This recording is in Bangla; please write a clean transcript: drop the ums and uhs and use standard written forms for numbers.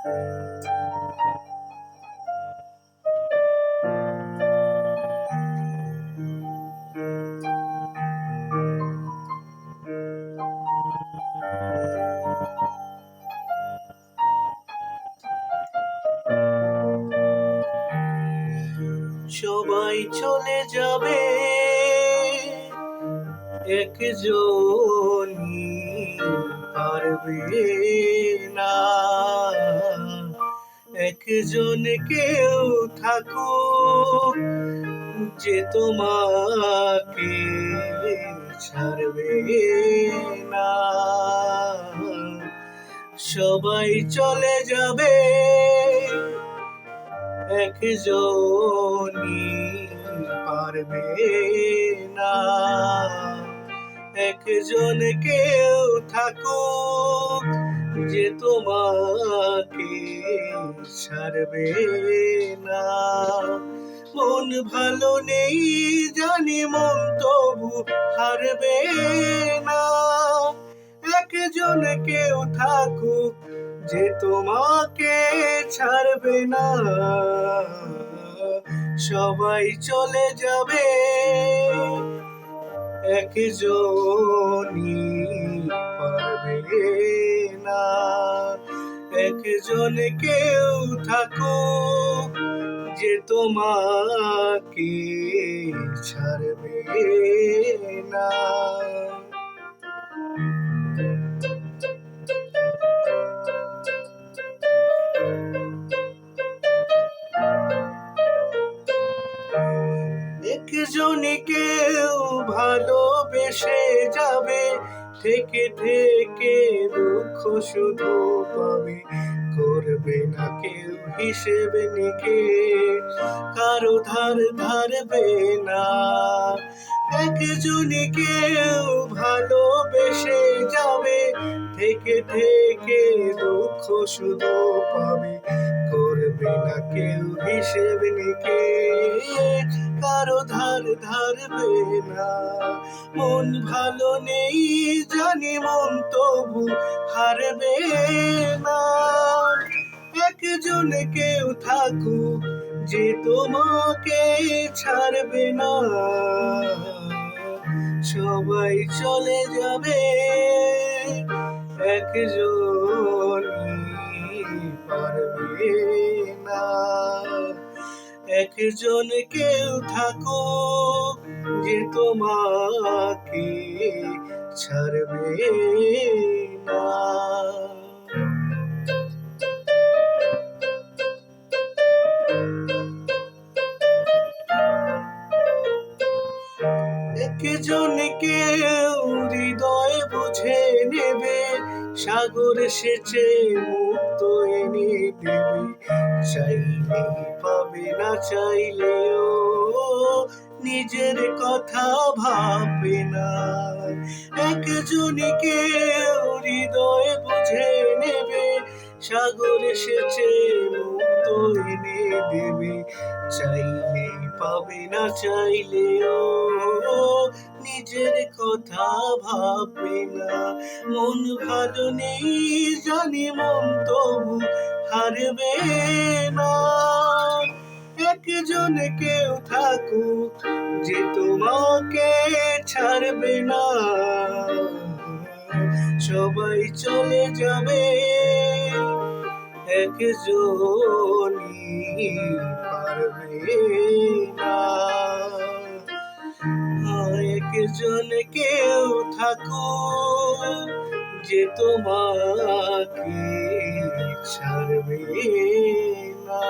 সবাই চলে যাবে, একজনই পারবে না। একজন কেউ থাকুক যে তোমাকে ছাড়বে না। সবাই চলে যাবে, একজনই পারবে না। একজন কেউ থাকুক যে তোমাকে ছাড়বে না। মন ভালো নেই জানি, মন তবু হারবে না। একজন কেউ থাকুক যে তোমাকে ছাড়বে না। সবাই চলে যাবে, একজনই পারবে না। একজন কেউ থাকুক যে তোমাকে ছাড়বে না। একজন কেউ ভালোবেসে যাবে, থেকে থেকে দুঃখ শুধু পাবে। করবে না কেউ হিসেব নিকেশ, কারো ধার ধারবে না। একজন কেউ ভালোবেসে যাবে, থেকে থেকে দুঃখ শুধু পাবে। করবে না কেউ হিসেব নিকেশ, কারো ধার ধারবে না। মন ভালো নেই জানি, মন তবু হারবে না। একজন কেউ থাকুক যে তোমাকে ছাড়বে না। সবাই চলে যাবে, একজনই পারবে না। একজন কেউ থাকুক যে তোমাকে ছাড়বে না। একজন কেউ হৃদয় বুঝে নেবে, সাগর সেচে মুক্ত এনে দেবে। চাইলে পাবে না, চাইলেও নিজের কথা ভাববে না। একজন কেউ হৃদয় বুঝে নেবে, সাগর সেচে মুক্ত এনে দেবে। চাইলে পাবে না, চাইলেও নিজের কথা ভাববে না। মন ভালো নেই জানি, মন তবু হারবে না। একজন কেউ থাকুক যে তোমাকে ছাড়বে না। সবাই চলে যাবে, একজনই পারবে না। একজন কেউ থাকুক যে তোমাকে ছাড়বে না।